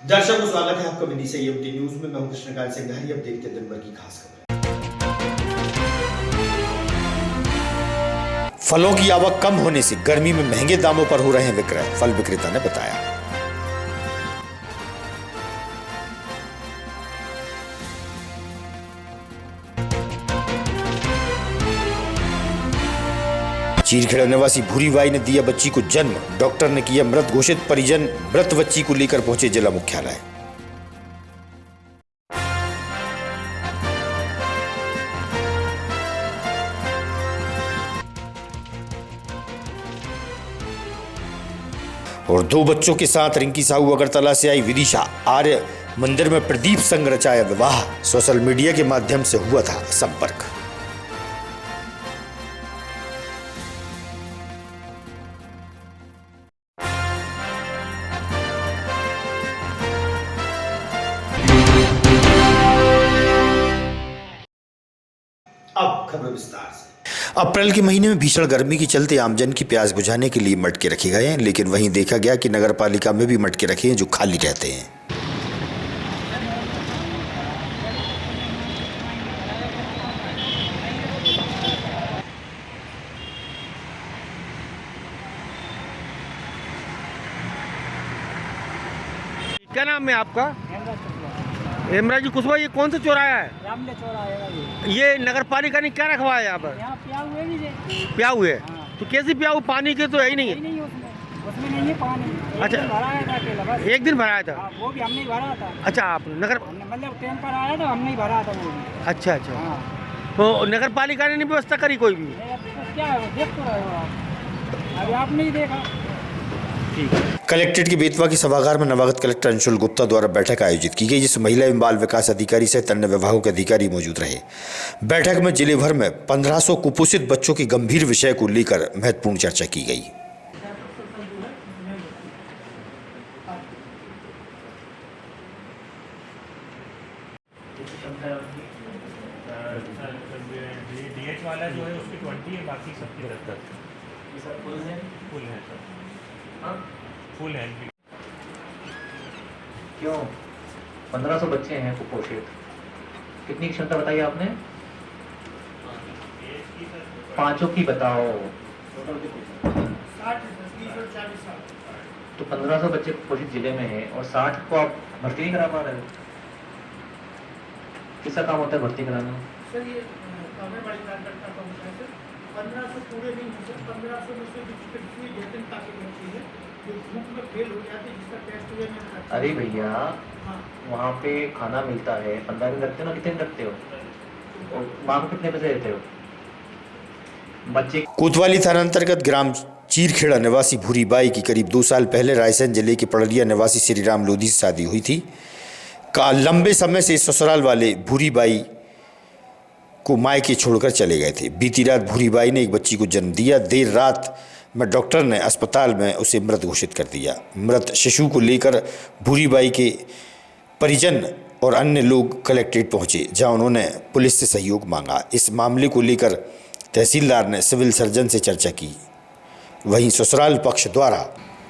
दर्शकों स्वागत है आपका विधि से यूटी न्यूज में। मैं हूं कृष्णकांत सिंह। अब देखते हैं दिन भर की खास खबरें। फलों की आवक कम होने से गर्मी में महंगे दामों पर हो रहे हैं विक्रय, फल विक्रेता ने बताया। चीरखेड़ा निवासी भूरी बाई ने दिया बच्ची को जन्म, डॉक्टर ने किया मृत घोषित। परिजन मृत बच्ची को लेकर पहुंचे जिला मुख्यालय। और 2 बच्चों के साथ रिंकी साहू अगरतला से आई विदिशा। आर्य मंदिर में प्रदीप संग रचाया विवाह, सोशल मीडिया के माध्यम से हुआ था संपर्क। अब खबर विस्तार से। अप्रैल के महीने में भीषण गर्मी के चलते आमजन की प्यास बुझाने के लिए मटके रखे गए हैं, लेकिन वहीं देखा गया कि नगर पालिका में भी मटके रखे हैं जो खाली रहते हैं। क्या नाम है आपका? हेमराज जी कुशवाहा। ये कौन सा चौराहा है? ये नगर पालिका ने क्या रखवाया है यहाँ पर? प्याऊ है। हाँ। तो कैसे प्याऊ? पानी के तो है ही नहीं है। उसमें नहीं है पानी। अच्छा। भराया था अकेला बस। एक दिन भराया था? हाँ, वो भी हमने ही भरा था। अच्छा, आप नगर मतलब टाइम पर आया था, हमने ही भरा था वो भी। अच्छा अच्छा। हाँ। तो नगर पालिका ने नहीं व्यवस्था करी कोई भी? नहीं, अब तो क्या है, वो देख तो रहे हो आप। अभी आपने ही देखा। कलेक्ट्रेट के बेतवा के सभागार में नवागत कलेक्टर अंशुल गुप्ता द्वारा बैठक आयोजित की गई, जिसमें महिला एवं बाल विकास अधिकारी सहित अन्य विभागों के अधिकारी मौजूद रहे। बैठक में जिले भर में 1500 कुपोषित बच्चों के गंभीर विषय को लेकर महत्वपूर्ण चर्चा की गई। डीएच वाला जो है उसकी 20 है, बाकी सबकी 10 फुल है सर। हाँ फुल है। क्यों 1500 बच्चे हैं कुपोषित? कितनी क्षमता बताई आपने? 5 की बताओ। तो 1500 बच्चे कुपोषित जिले में हैं और 60 को आप भर्ती नहीं करा पा रहे हो। किसका काम होता है भर्ती कराना? सर ये वाली कार्यकर्ता का होता है सर। 1500 पूरे नहीं हो सर। 1500 में से जिसकी वेतन ताकि बच्ची है जो ग्रुप में फेल हो जाती है, जिसका टेस्ट हुआ नहीं। अरे भैया, हाँ। वहाँ पे खाना मिलता है, 15 दिन रखते हो ना? कितने दिन रखते हो? और माँ को कितने पैसे देते हो? बच्चे कोतवाली थाना अंतर्गत ग्राम चीरखेड़ा निवासी भूरी बाई की करीब 2 साल पहले रायसेन जिले के पड़रिया निवासी श्रीराम लोधी से शादी हुई थी। लंबे समय से ससुराल वाले भूरी बाई को मायके छोड़कर चले गए थे। बीती रात भूरी बाई ने एक बच्ची को जन्म दिया। देर रात में डॉक्टर ने अस्पताल में उसे मृत घोषित कर दिया। मृत शिशु को लेकर भूरी बाई के परिजन और अन्य लोग कलेक्ट्रेट पहुंचे, जहां उन्होंने पुलिस से सहयोग मांगा। इस मामले को लेकर तहसीलदार ने सिविल सर्जन से चर्चा की। वहीं ससुराल पक्ष द्वारा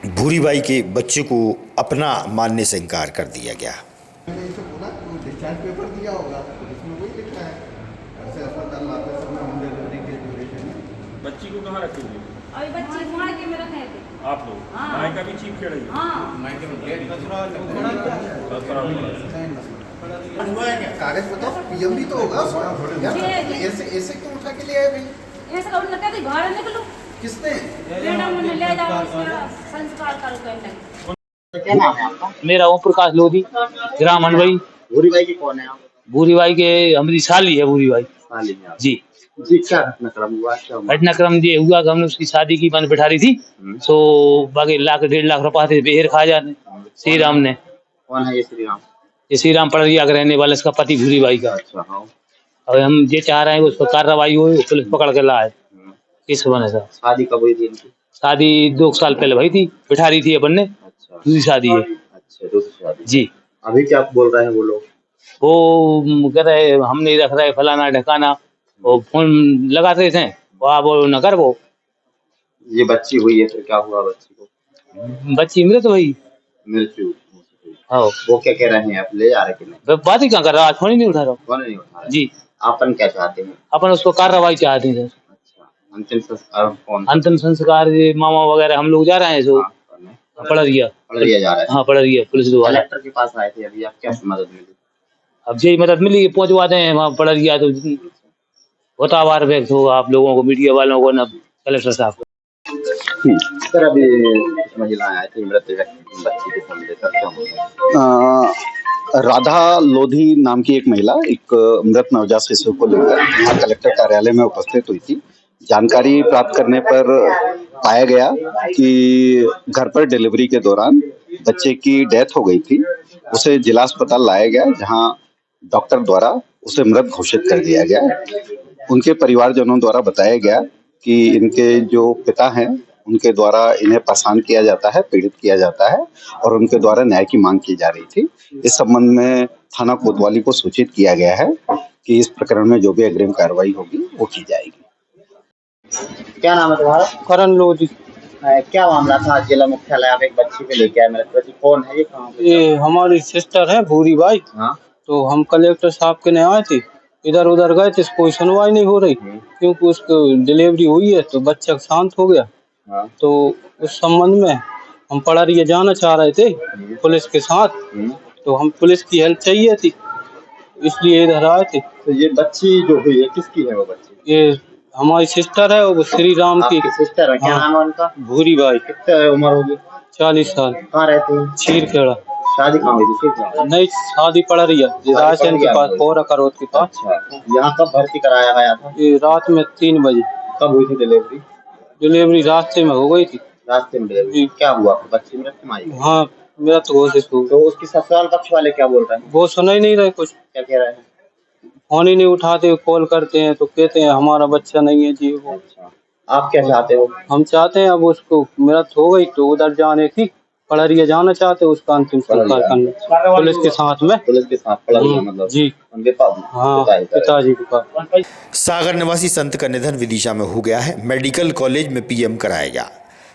भूरी बाई के बच्चे को अपना मानने से इनकार कर दिया गया। मैंने इसे बोला कि डिस्चार्ज पेपर दिया होगा, तो इसमें वही लिखा है ऐसे अस्पताल लाते समय होम डिलीवरी के ड्यूरेशन में। बच्ची को कहाँ रखी हुई? अभी बच्ची मायके में रखे थे। आप लोग? हाँ। मायका भी चीफ खेड़ है। हाँ। मायके में कागज बताओ, पीएम भी तो होगा ऐसे क्यों उठा के ले आए भाई? ऐसा कौन कहते घर निकलो? किसने? मैडम ने ले जाओ, इसका संस्कार करो कहने। क्या नाम है आपका? मेरा ओम प्रकाश लोधी, ग्राम अनवई। भूरी बाई की कौन है आप? भूरी बाई के हमारी साली है भूरी बाई जी। जी क्या घटनाक्रम हुआ? घटनाक्रम ये हुआ कि हमने उसकी शादी की बंद बैठा रही थी, तो बाकी 1.5 लाख रुपया थे बेहर खा जाने श्री राम ने। कौन है ये श्री राम? ये श्री राम पड़रिया का रहने वाला, इसका पति भूरी बाई का। अच्छा हाँ। अब हम ये चाह रहे हैं उस पर कार्रवाई हो, पुलिस पकड़ के लाए। इस बने सर। शादी कब हुई थी इनकी? शादी 2 साल पहले हुई थी, बैठा रही थी अपन ने। अच्छा। दूसरी शादी है। अच्छा, दूसरी शादी जी। अभी क्या बोल रहे हैं वो लोग? वो कह रहे हम नहीं रख रहे फलाना ढकाना, वो फोन लगाते थे वो न कर। वो ये बच्ची हुई है, फिर क्या हुआ बच्ची को? बच्ची मृत हुई। मृत्यु हाँ वो क्या कह रहे हैं, आप ले जा रहे कि नहीं? बात ही क्या कर रहा, आज फोन ही नहीं उठा रहा। कौन नहीं उठा रहा? जी अपन क्या चाहते हैं? अपन उसको कार्रवाई चाहते हैं सर। अच्छा, अंतिम संस्कार कौन? अंतिम संस्कार ये मामा वगैरह हम लोग जा रहे हैं सो हाँ, कौन है? पड़रिया पलरिया जा रहा है। हाँ पड़रिया पुलिस द्वारा। कलेक्टर के पास आए थे अभी, आप क्या मदद मिली? अब यही मदद मिली पहुंचवाते हैं वहाँ पड़रिया, तो बहुत आभार व्यक्त होगा आप लोगों को, मीडिया वालों को, ना कलेक्टर साहब को। सर अभी महिलाएं आई थी मृत बच्ची के संबंध सर क्या हुआ? राधा लोधी नाम की एक महिला एक मृत नवजात शिशु को लेकर कलेक्टर कार्यालय में उपस्थित हुई थी। जानकारी प्राप्त करने पर पाया गया कि घर पर डिलीवरी के दौरान बच्चे की डेथ हो गई थी। उसे जिला अस्पताल लाया गया, जहां डॉक्टर द्वारा उसे मृत घोषित कर दिया गया। उनके परिवारजनों द्वारा बताया गया कि इनके जो पिता हैं उनके द्वारा इन्हें परेशान किया जाता है, पीड़ित किया जाता है और उनके द्वारा न्याय की मांग की जा रही थी। इस संबंध में थाना कोतवाली को सूचित किया गया है कि इस प्रकरण में जो भी अग्रिम कार्रवाई होगी वो की जाएगी। क्या नाम है तुम्हारा? करण लोधी। क्या मामला था? जिला मुख्यालय आप एक बच्ची को लेके आए, मेरे बच्ची कौन है, ये कहाँ पे? ये हमारी सिस्टर है भूरी बाई। हाँ, तो हम कलेक्टर साहब के यहाँ आए थे, इधर उधर गए थे, कोई सुनवाई नहीं हो रही क्योंकि उसको डिलीवरी हुई है तो बच्चा शांत हो गया। हाँ। तो उस संबंध में हम पड़रिया जाना चाह रहे थे पुलिस के साथ, तो हम पुलिस की हेल्प चाहिए थी इसलिए इधर आए थे। तो ये बच्ची जो हुई है किसकी है? वो बच्ची ये हमारी सिस्टर है, वो श्री राम की सिस्टर है। क्या नाम है उनका? भूरी बाई। कितने उम्र होगी? 40 साल। कहाँ रहती है? चीरखेड़ा। शादी कहाँ हुई थी? नहीं, शादी पड़रिया राशन के पास, पोरा करोद के पास। अच्छा, यहाँ कब भर्ती कराया गया था? ये रात में 3 बजे। कब हुई थी डिलीवरी? डिलीवरी रास्ते में हो गई थी। रास्ते में डिलीवरी? क्या हुआ? बच्ची मृत्यु आई? हाँ, मेरा तो घोषित हुआ। तो उसकी ससुराल पक्ष वाले क्या बोल रहे हैं? वो सुना ही नहीं रहे कुछ। क्या कह रहे हैं? फोन ही नहीं उठाते, कॉल करते हैं तो कहते हैं हमारा बच्चा नहीं है जी। वो अच्छा, आप क्या चाहते हो? हम चाहते हैं अब उसको मृत्यु हो गई तो उधर जाने की, पड़रिया जाना चाहते हैं उसका अंतिम संस्कार करने पुलिस के साथ में। पुलिस के साथ पड़रिया मतलब जी उनके पास? हाँ, पिताजी के पास। सागर निवासी संत का निधन विदिशा में हो गया है। मेडिकल कॉलेज में पीएम कराया गया।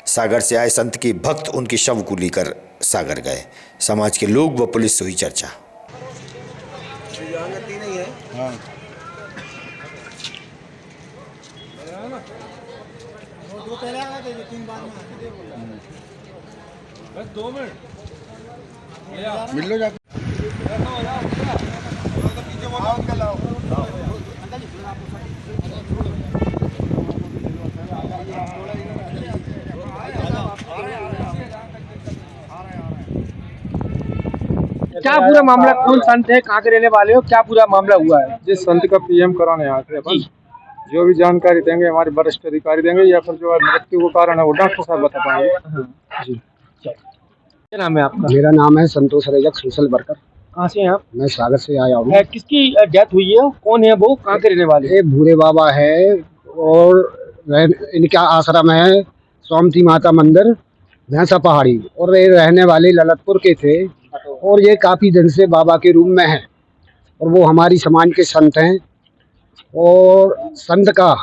सागर से आए संत के भक्त उनके शव को लेकर सागर गए। समाज के लोग व पुलिस से हुई चर्चा। क्या पूरा मामला, कौन संत है, कहाँ के रहने वाले हो, क्या पूरा मामला हुआ है? जिस संत का पीएम कराने आए थे अपन, जो भी जानकारी देंगे हमारे वरिष्ठ अधिकारी देंगे, या फिर जो मृत्यु का कारण है वो डॉक्टर साहब बता पाएंगे। जी, क्या नाम है आपका? मेरा नाम है संतोष रेजक, सोशल वर्कर। कहाँ से हैं आप? मैं सागर से आया हूँ। किसकी डेथ हुई है, कौन है वो, कहाँ के रहने वाले? ये भूरे बाबा है और इनका आश्रम है स्वामती माता मंदिर भैंसा पहाड़ी, और ये रहने वाले ललितपुर के थे और ये काफ़ी दिन से बाबा के रूम में हैं और वो हमारी समाज के संत हैं। और संत का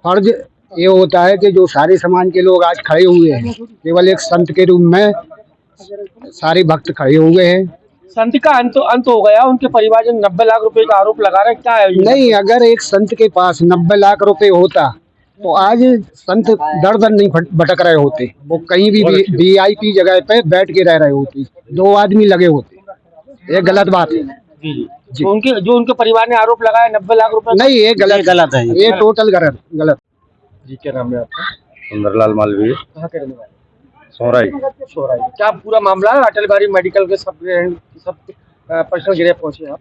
फर्ज ये होता है कि जो सारे समाज के लोग आज खड़े हुए हैं, केवल एक संत के रूप में सारे भक्त खड़े हुए हैं। संत का अंत हो गया, उनके परिवार 90 लाख रुपए का आरोप लगा रहे, क्या है? नहीं, अगर एक संत के पास 90 लाख रुपए होता तो आज संत दर दर नहीं भटक रहे होते, वो कहीं भी VIP जगह पे बैठ के रह रहे होते, 2 आदमी लगे होते। ये गलत बात है जी। तो उनके परिवार ने आरोप लगाया 90 लाख रुपए, नहीं, ये गलत है, ये टोटल गलत। जी, क्या नाम है आपका? सुंदरलाल मालवीय, कहाँ के रहने वाले? सोराई। क्या पूरा मामला है? अटल बिहारी मेडिकल के सब पर्सनल गिरफ्त पहुंचे आप?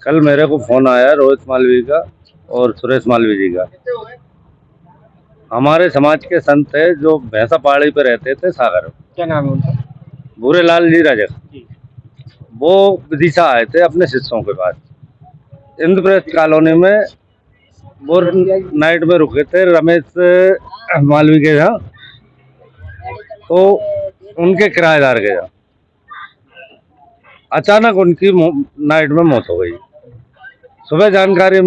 कल मेरे को फोन आया रोहित मालवीय का और सुरेश मालवीय जी का। हमारे समाज के संत है जो भैंसा पहाड़ी पे रहते थे सागर। क्या नाम है उनका? भूरेलाल जी राजक। वो विदिशा आए थे अपने शिष्यों के पास, इंद्रप्रस्थ कॉलोनी में। वो नाइट में रुके थे रमेश मालवीय के यहाँ, तो उनके किराएदार के यहाँ अचानक उनकी नाइट में मौत हो गई। सुबह जानकारी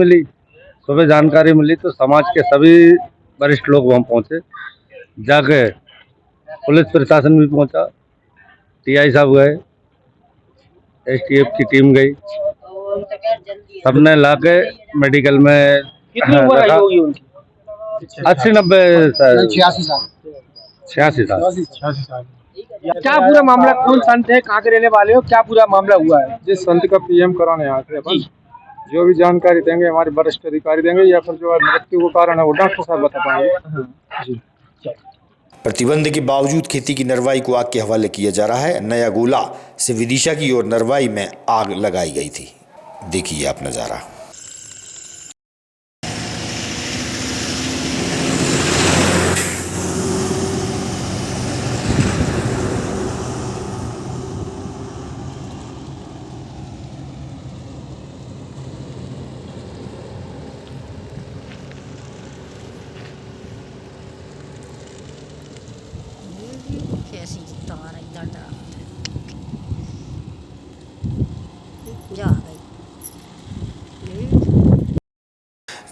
मिली तो समाज के सभी वरिष्ठ लोग वहाँ पहुँचे। जाके पुलिस प्रशासन भी पहुँचा, TI साहब गए, STF की टीम गई, सबने ला के मेडिकल में कितनी उम्र आई होगी उनकी? 80-90 छियासी साल 86 साल। क्या पूरा मामला, कौन संत है, कहाँ के रहने वाले हो, क्या पूरा मामला हुआ है? जिस संत का PM कराने आए थे अपन, जो भी जानकारी देंगे हमारे वरिष्ठ अधिकारी देंगे, या फिर जो मृत्यु का कारण है वो डॉक्टर साहब बता पाएंगे जी। प्रतिबंध के बावजूद खेती की नरवाई को आग के हवाले किया जा रहा है। नया गोला से विदिशा की ओर नरवाई में आग लगाई गई थी। देखिए आप नज़ारा। कैसी तार इधर जा गई।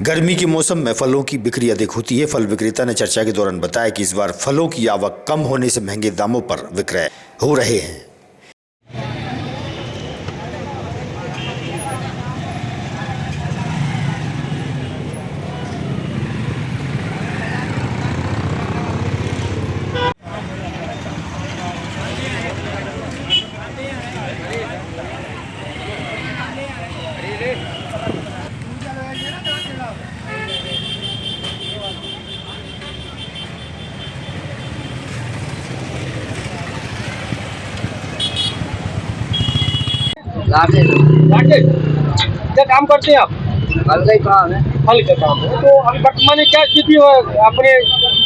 गर्मी के मौसम में फलों की बिक्री अधिक होती है। फल विक्रेता ने चर्चा के दौरान बताया कि इस बार फलों की आवक कम होने से महंगे दामों पर विक्रय हो रहे हैं। क्या काम करते हैं आप? फल का ही काम है। फल का काम है। तो अभी वर्तमान में क्या स्थिति है? अपने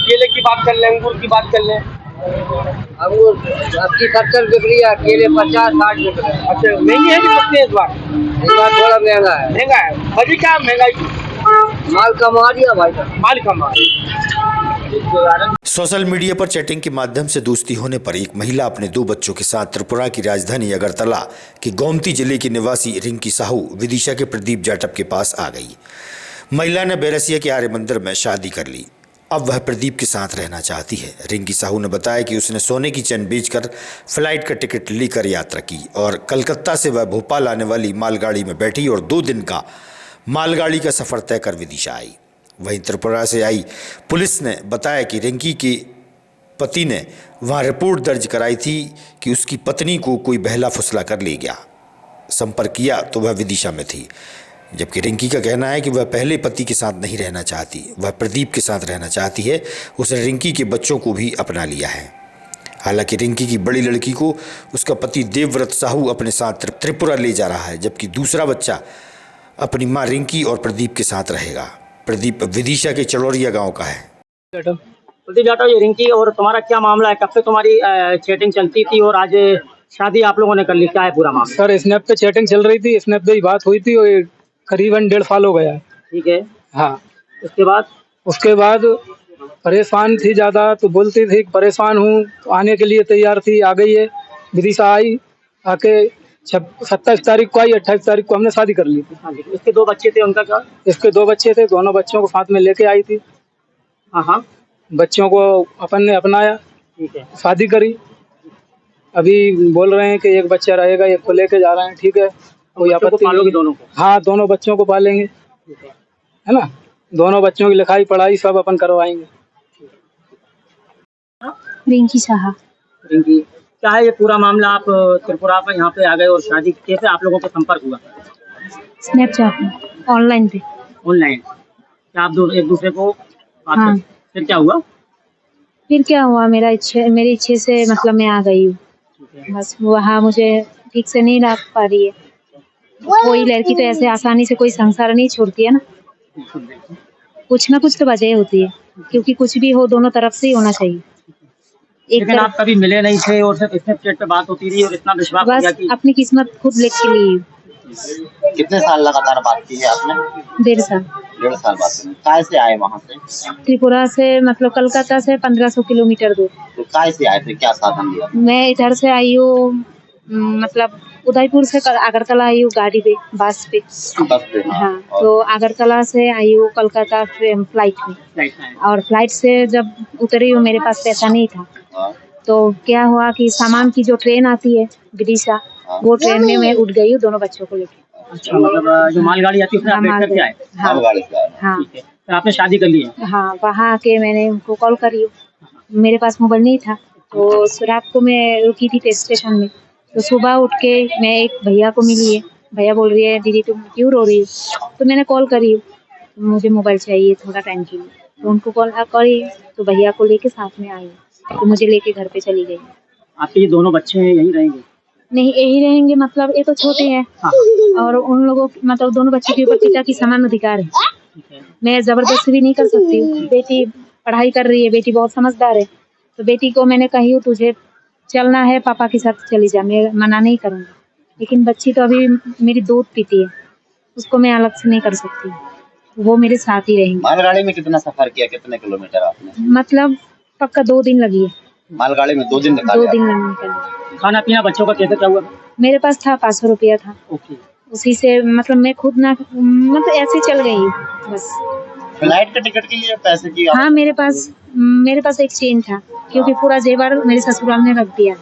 केले की बात कर लें, अंगूर की बात कर लें। अंगूर 80-70 बिक रही है, केले 50-60 बिक रहे हैं। अच्छा, महंगी है कि सस्ती है इस बार? इस बार थोड़ा महंगा है। महंगा है, वजह क्या है महंगाई की? माल कमा दिया भाई साहब, माल कमा। सोशल मीडिया पर चैटिंग के माध्यम से दोस्ती होने पर एक महिला अपने 2 बच्चों के साथ त्रिपुरा की राजधानी अगरतला के गोमती जिले की निवासी रिंकी साहू विदिशा के प्रदीप जाटव के पास आ गई। महिला ने बैरसिया के आर्य मंदिर में शादी कर ली। अब वह प्रदीप के साथ रहना चाहती है। रिंकी साहू ने बताया कि उसने सोने की चैन बेचकर फ्लाइट का टिकट लेकर यात्रा की और कलकत्ता से वह भोपाल आने वाली मालगाड़ी में बैठी और 2 दिन का मालगाड़ी का सफर तय कर विदिशा आई। वहीं त्रिपुरा से आई पुलिस ने बताया कि रिंकी के पति ने वहां रिपोर्ट दर्ज कराई थी कि उसकी पत्नी को कोई बहला फुसला कर ले गया। संपर्क किया तो वह विदिशा में थी, जबकि रिंकी का कहना है कि वह पहले पति के साथ नहीं रहना चाहती, वह प्रदीप के साथ रहना चाहती है। उसने रिंकी के बच्चों को भी अपना लिया है। हालांकि रिंकी की बड़ी लड़की को उसका पति देवव्रत साहू अपने साथ त्रिपुरा ले जा रहा है, जबकि दूसरा बच्चा अपनी मां रिंकी और प्रदीप के साथ रहेगा। प्रदीप विदिशा के चड़ौरिया गांव का है। प्रदीप जाटव, ये रिंकी और तुम्हारा क्या मामला है? कब से तुम्हारी चैटिंग चलती थी और आज शादी आप लोगों ने कर ली, क्या है पूरा मामला? सर स्नैप पे चैटिंग चल रही थी, स्नैप पे ही बात हुई थी और करीबन 1.5 साल हो गया है। ठीक है। हाँ, उसके बाद परेशान थी ज़्यादा, तो बोलती थी परेशान हूँ, तो आने के लिए तैयार थी, आ गई है। विदिशा आई, आके 27 तारीख को आई, 28 तारीख को हमने शादी कर ली थी। हाँ, इसके 2 बच्चे थे, उनका क्या? इसके 2 बच्चे थे, दोनों बच्चों को साथ में लेके आई थी। हाँ, बच्चों को अपन ने अपनाया, ठीक है, शादी करी। अभी बोल रहे हैं कि एक बच्चा रहेगा, एक को लेके जा रहे हैं। ठीक है, कोई आपत्ति नहीं। दोनों को? हाँ, दोनों बच्चों को पालेंगे, है ना। दोनों बच्चों की लिखाई पढ़ाई सब अपन करवाएंगे। रिंकी साहा। रिंकी, क्या है ये पूरा मामला? आप त्रिपुरा पर यहाँ पे आ गए और शादी कैसे आप लोगों का संपर्क हुआ? स्नैपचैट में, ऑनलाइन पे। ऑनलाइन? क्या आप एक दूसरे को हाँ। फिर क्या हुआ? फिर क्या हुआ, मेरी इच्छे से मतलब मैं आ गई हूँ। बस वहाँ मुझे ठीक से नहीं रख पा रही है। कोई लड़की तो ऐसे आसानी से कोई संसार नहीं छोड़ती है ना, कुछ ना कुछ तो वजह होती है, क्योंकि कुछ भी हो दोनों तरफ से ही होना चाहिए। लेकिन आप कभी मिले नहीं थे और सिर्फ स्नैपचैट पे बात होती रही और इतना विश्वास हो गया बस कि अपनी किस्मत खुद लिख के ली। कितने साल लगातार बात की है आपने? 1.5 साल। 1.5 साल बात की। काय से आए वहाँ से? त्रिपुरा से, मतलब कलकत्ता से 1500 किलोमीटर दूर। तो काय से आए थे, क्या साधन लिया? मैं इधर से आई हूँ, मतलब उदयपुर से अगरतला आई हूँ गाड़ी पे, बस पे। हाँ, तो अगरतला से आई हूँ कलकत्ता फ्लाइट में, और फ्लाइट से जब उतरी हूँ मेरे पास पैसा नहीं था, तो क्या हुआ कि सामान की जो ट्रेन आती है विदिशा, वो ट्रेन में मैं उठ गई हूँ दोनों बच्चों को लेकर। अच्छा, मतलब जो मालगाड़ी आती है उसमें आप बैठ करके आए? हाँ हाँ ठीक है, तो आपने शादी कर ली है? हाँ, वहाँ आके मैंने उनको कॉल करी। मेरे पास मोबाइल नहीं था, तो रात को मैं रुकी थी स्टेशन में। तो सुबह उठ के मैं एक भैया को मिली है, भैया बोल रही है दीदी तुम क्यों रो रही हो? तो मैंने कॉल करी, मुझे मोबाइल चाहिए थोड़ा टाइम के लिए। तो उनको कॉल करी, तो भैया को लेके साथ में आई, तो मुझे लेके घर पे चली गई। आपके ये दोनों बच्चे यहीं रहेंगे? नहीं, यही रहेंगे, मतलब ये तो छोटे हैं। हाँ। और उन लोगों मतलब दोनों बच्चों के ऊपर पिता की समान अधिकार है। मैं जबरदस्ती भी नहीं कर सकती। बेटी पढ़ाई कर रही है, बेटी बहुत समझदार है, तो बेटी को मैंने कही तुझे चलना है पापा के साथ चली जा, मैं मना नहीं करूँगी। लेकिन बच्ची तो अभी मेरी दूध पीती है, उसको मैं अलग से नहीं कर सकती, वो मेरे साथ ही रहेंगे। मालगाड़ी में कितना सफर किया, कितने किलोमीटर आपने? मतलब पक्का 2 दिन लगी है। मालगाड़ी में 2 दिन निकाल 2 दिन निकल। खाना पीना बच्चों का कैसे क्या हुआ? मेरे पास था 500 रुपया था। ओके। उसी से मतलब मैं खुद ना मतलब ऐसे चल गई हूँ बस। फ्लाइट के टिकट के लिए पैसे की? हाँ, मेरे पास एक चेन था, क्योंकि पूरा जेवर मेरे ससुराल ने रख दिया।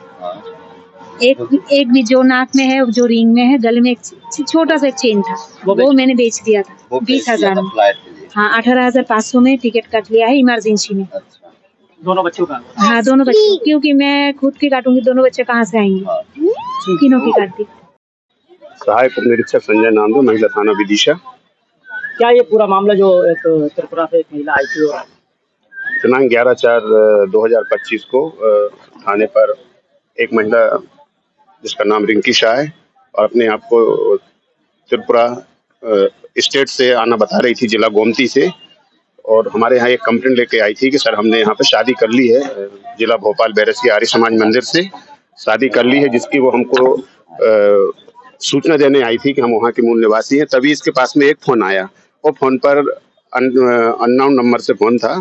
एक भी जो नाक में है, जो रिंग में है, गले में एक छोटा सा एक चेन था, वो मैंने बेच दिया था 20,000 में। हाँ, 18,500 में टिकट कट लिया है इमरजेंसी में। दोनों बच्चों का? हाँ, दोनों बच्चों, क्योंकि मैं खुद की काटूंगी, दोनों बच्चे कहाँ से आएंगे? तीनों की काटती। सहायक उप निरीक्षक संजय नामदे, महिला थाना विदिशा। क्या ये पूरा मामला जो एक त्रिपुरा से एक महिला आई थी और दिनांक 11/4/2025 को थाने पर एक महिला जिसका नाम रिंकी शाह है और अपने आप को त्रिपुरा स्टेट से आना बता रही थी, जिला गोमती से, और हमारे यहाँ एक कंप्लेंट लेके आई थी कि सर हमने यहाँ पे शादी कर ली है, जिला भोपाल बैरस के आर्य समाज मंदिर से शादी कर ली है, जिसकी वो हमको सूचना देने आई थी कि हम वहाँ के मूल निवासी हैं। तभी इसके पास में एक फ़ोन आया, वो फ़ोन पर अननोन नंबर से फ़ोन था,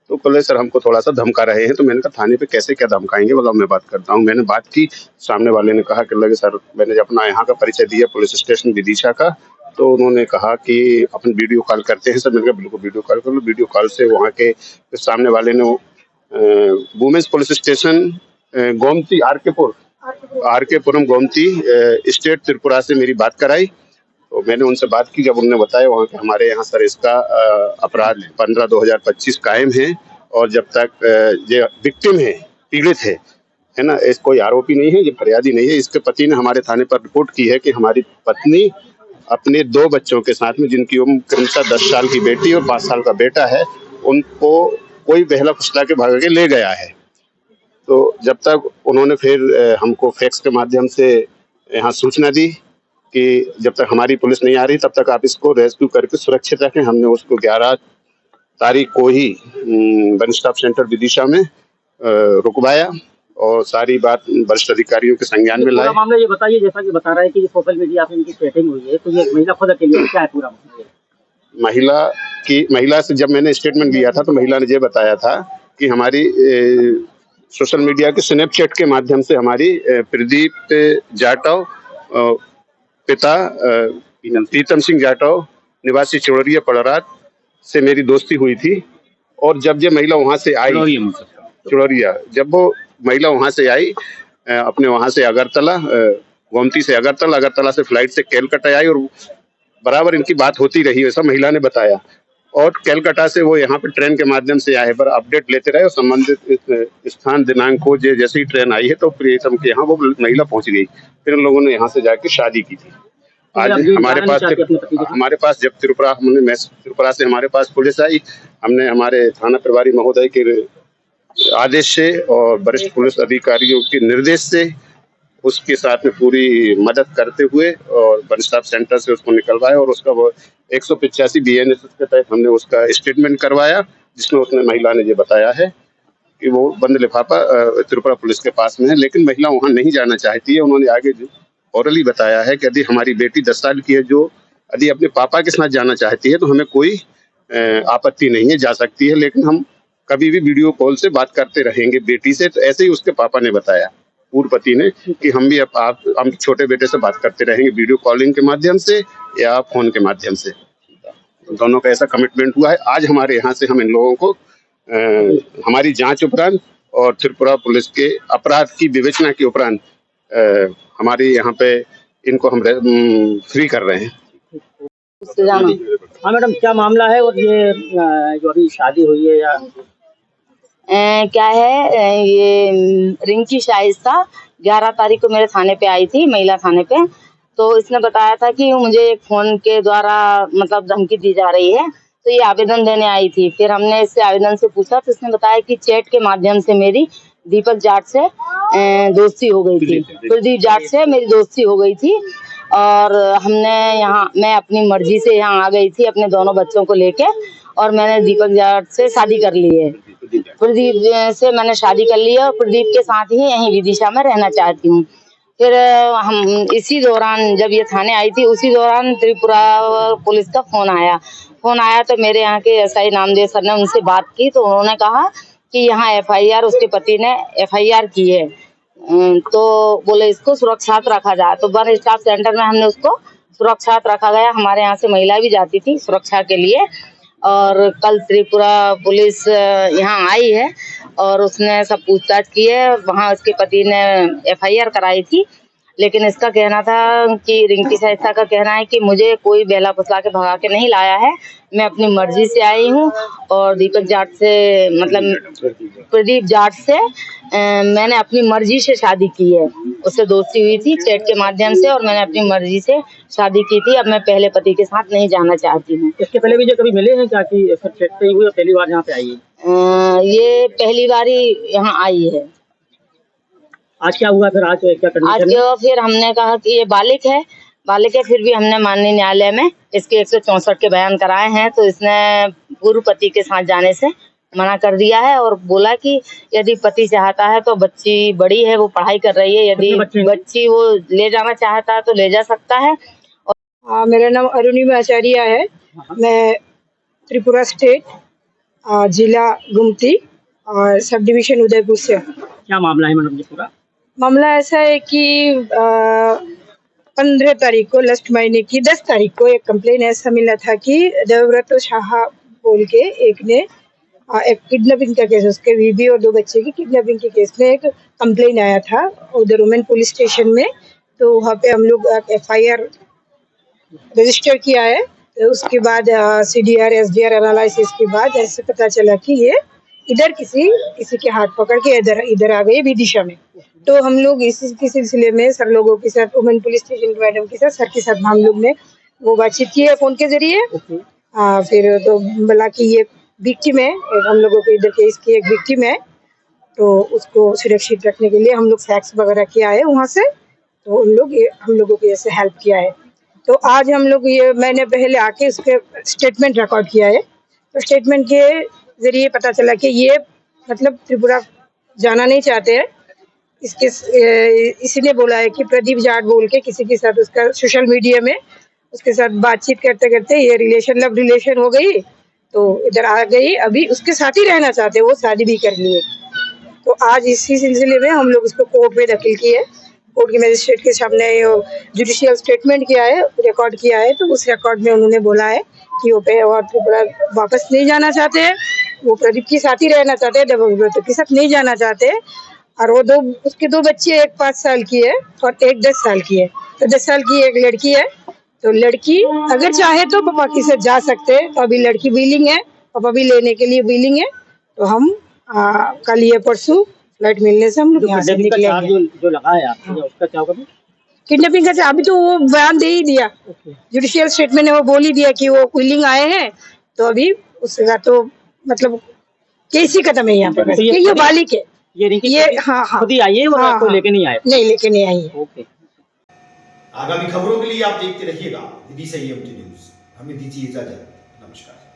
तो बोले सर हमको थोड़ा सा धमका रहे हैं। तो मैंने कहा थाने पे कैसे क्या धमकाएंगे, बोला मैं बात करता हूँ। मैंने बात की, सामने वाले ने कहा कि लगे सर, मैंने जब अपना यहाँ का परिचय दिया पुलिस स्टेशन विदिशा का, तो उन्होंने कहा कि अपन वीडियो कॉल करते हैं सर। मैंने कहा बिल्कुल वीडियो कॉल कर लो। वीडियो कॉल से वहाँ के सामने वाले ने women's police station Gomti R K Puram Gomti state Tripura से मेरी बात कराई। तो मैंने उनसे बात की, जब उन्होंने बताया वहाँ के हमारे यहाँ सर इसका अपराध 15/2025 कायम है, और जब तक जो विक्टिम है, पीड़ित है ना, इस कोई आरोपी नहीं है, ये फरियादी नहीं है। इसके पति ने हमारे थाने पर रिपोर्ट की है कि हमारी पत्नी अपने 2 बच्चों के साथ में, जिनकी उम्र क्रमशः 10 साल की बेटी और 5 साल का बेटा है, उनको कोई बहला फुसला के भाग के ले गया है। तो जब तक उन्होंने फिर हमको फैक्स के माध्यम से यहाँ सूचना दी कि जब तक हमारी पुलिस नहीं आ रही तब तक आप इसको रेस्क्यू करके सुरक्षित रखें। हमने उसको 11 तारीख को ही वन स्टॉप सेंटर विदिशा में रुकवाया और सारी बात वरिष्ठ अधिकारियों के संज्ञान में लाए। मामला ये बताइए, जैसा कि बता रहा है कि सोशल मीडिया पे इनकी चैटिंग हुई है, तो ये महिला खुद अकेली क्या है पूरा मामला? महिला से जब मैंने स्टेटमेंट लिया था तो महिला ने ये बताया था कि हमारी सोशल मीडिया के स्नैपचैट के माध्यम से हमारी प्रदीप जाटव पिता प्रीतम सिंह जाटव निवासी चौड़रिया पड़रात से मेरी दोस्ती हुई थी। और जब ये महिला वहाँ से आई चौड़रिया, जब वो महिला वहाँ से आई अपने वहाँ से अगरतला, गोमती से अगरतला से फ्लाइट से कैलकाटा आई, और बराबर इनकी बात होती रही, ऐसा महिला ने बताया। और कैलकाटा से वो यहाँ पे ट्रेन के माध्यम से आए, पर अपडेट लेते रहे और संबंधित स्थान दिनांक को जैसे ही ट्रेन आई है तो प्रीतम के यहाँ वो महिला पहुंच गई। फिर उन लोगों ने यहाँ से जाके शादी की थी। आज हमारे पास जब त्रिपुरा से हमारे पास पुलिस आई, हमने हमारे थाना प्रभारी महोदय के आदेश से और वरिष्ठ पुलिस अधिकारियों के निर्देश से उसके साथ में पूरी मदद करते हुए और वन स्टॉप सेंटर से उसको निकलवाया, और उसका वो 185 BNSS के तहत हमने उसका स्टेटमेंट करवाया, जिसमें उसने महिला ने ये बताया है कि वो बंद लिफाफा त्रिपुरा पुलिस के पास में है, लेकिन महिला वहाँ नहीं जाना चाहती है। उन्होंने आगे ओरली बताया है कि यदि हमारी बेटी 10 साल की है, जो यदि अपने पापा के साथ जाना चाहती है तो हमें कोई आपत्ति नहीं है, जा सकती है, लेकिन हम कभी भी वीडियो कॉल से बात करते रहेंगे बेटी से। तो ऐसे ही उसके पापा ने बताया, पूर्व पति ने, कि हम भी हम छोटे बेटे से बात करते रहेंगे वीडियो कॉलिंग के माध्यम से या फोन के माध्यम से। दोनों का ऐसा कमिटमेंट हुआ है। आज हमारे यहाँ से हम इन लोगों को हमारी जांच उपरांत और त्रिपुरा पुलिस के अपराध की विवेचना के उपरांत हमारे यहाँ पे इनको हम फ्री कर रहे हैं। हाँ मैडम, क्या मामला है और ये जो अभी शादी हुई है या क्या है, ये रिंकी शाइस्ता 11 तारीख को मेरे थाने पे आई थी, महिला थाने पे। तो इसने बताया था कि मुझे एक फोन के द्वारा मतलब धमकी दी जा रही है, तो ये आवेदन देने आई थी। फिर हमने इससे आवेदन से पूछा तो इसने बताया कि चैट के माध्यम से मेरी दीपक जाट से दोस्ती हो गई थी, प्रदीप जाट से मेरी दोस्ती हो गई थी। और मैं अपनी मर्जी से यहाँ आ गई थी अपने दोनों बच्चों को लेके, और मैंने दीपक जाट से शादी कर ली है। प्रदीप से मैंने शादी कर ली है और प्रदीप के साथ ही यहीं विदिशा में रहना चाहती हूँ। फिर हम इसी दौरान जब ये थाने आई थी, उसी दौरान त्रिपुरा पुलिस का फोन आया तो मेरे यहाँ के एसआई नामदेव सर ने उनसे बात की, तो उन्होंने कहा कि यहाँ एफआईआर उसके पति ने एफआईआर की है, तो बोले इसको सुरक्षित रखा जाए। तो वन स्टाफ सेंटर में हमने उसको सुरक्षित रखा गया। हमारे यहाँ से महिला भी जाती थी सुरक्षा के लिए। और कल त्रिपुरा पुलिस यहाँ आई है और उसने सब पूछताछ की है। वहाँ उसके पति ने एफआईआर कराई थी, लेकिन इसका कहना था कि रिंकी शाइस्ता का कहना है कि मुझे कोई बेला फुसला के भगा के नहीं लाया है, मैं अपनी मर्जी से आई हूँ। और दीपक जाट से मतलब प्रदीप जाट से मैंने अपनी मर्जी से शादी की है, उससे दोस्ती हुई थी चैट के माध्यम से, और मैंने अपनी मर्जी से शादी की थी। अब मैं पहले पति के साथ नहीं जाना चाहती हूँ। इसके पहले भी जो कभी मिले हैं क्या कि चैट पे ही हुई, पहली बार यहाँ पे आई है? ये पहली बार ही यहाँ आई है। आज क्या हुआ फिर? आज क्या कंडीशन है? फिर हमने कहा कि ये बालिक है, फिर भी हमने माननीय न्यायालय में इसके 164 के बयान कराए हैं, तो इसने पूर्व पति के साथ जाने से मना कर दिया है और बोला कि यदि पति चाहता है तो बच्ची बड़ी है, वो पढ़ाई कर रही है, यदि बच्ची वो ले जाना चाहता है तो ले जा सकता है। मेरा नाम अरुणिमा आचार्य है, मैं त्रिपुरा स्टेट जिला गुमती और सब डिवीजन उदयपुर से। क्या मामला है मैडम? जी पूरा मामला ऐसा है कि 15 तारीख को लास्ट महीने की 10 तारीख को एक कंप्लेन ऐसा मिला था कि देवव्रत शाह बोल के एक ने एक किडनैपिंग का केस, उसके बीबी और 2 बच्चे की किडनैपिंग के केस में एक कंप्लेन आया था उधर वुमेन पुलिस स्टेशन में। तो वहाँ पे हम लोग एफआईआर रजिस्टर किया है। तो उसके बाद सीडीआर एसडीआर एनालिसिस के बाद ऐसे पता चला कि ये इधर किसी के हाथ पकड़ के इधर आ गए विदिशा में। तो हम लोग इसी सिलसिले में सर लोगों के साथ, वुमेन पुलिस स्टेशन मैडम के साथ, सर के साथ हम लोग ने वो बातचीत की है फोन के जरिए। फिर तो बोला कि ये विक्टिम है, हम लोगों को इधर केस की एक विक्टिम है, तो उसको सुरक्षित रखने के लिए हम लोग फैक्स वगैरह किया है वहाँ से। तो हम लोगों को ऐसे हेल्प किया है। तो आज हम लोग मैंने पहले आके उसके स्टेटमेंट रिकॉर्ड किया है। तो स्टेटमेंट के जरिए पता चला कि ये मतलब त्रिपुरा जाना नहीं चाहते हैं। इसी ने बोला है कि प्रदीप जाट बोल के किसी के साथ उसका सोशल मीडिया में उसके साथ बातचीत करते करते ये लव रिलेशन हो गई, तो इधर आ गई। अभी उसके साथ ही रहना चाहते हैं, वो शादी भी कर लिए। तो आज इसी सिलसिले में हम लोग उसको कोर्ट में दाखिल किए। कोर्ट के मजिस्ट्रेट के सामने जुडिशियल स्टेटमेंट किया है, रिकॉर्ड किया है। तो उस रिकॉर्ड में उन्होंने बोला है कि वो त्रिपुरा वापस नहीं जाना चाहते हैं, वो प्रदीप के साथ ही रहना चाहते हैं, देवव्रत के साथ नहीं जाना चाहते। और वो उसके 2 बच्चे, एक 5 साल की है और एक 10 साल की है। तो 10 साल की एक लड़की है। तो लड़की अगर चाहे तो पापा के साथ जा सकते हैं। तो अभी लड़की विलिंग है, पापा भी लेने के लिए विलिंग है। तो हम कल या परसों फ्लाइट मिलने से हम लोग यहाँ से निकलेंगे। जो लगा है आपको, उसका क्या होगा? किडनैपिंग का अभी तो वो बयान दे ही दिया, जुडिशियल स्टेटमेंट ने वो बोल ही दिया कि वो विलिंग आए हैं। तो अभी उसका तो मतलब केस ही खत्म है यहाँ पे। तो ये बालिक है, ये हाँ खुद ही आई है और आपको लेके नहीं आए? नहीं, लेके नहीं आई है। ओके। आगामी खबरों के लिए आप देखते रहिएगा विदिशा EMT न्यूज। हमें दीजिए इजाजत। नमस्कार।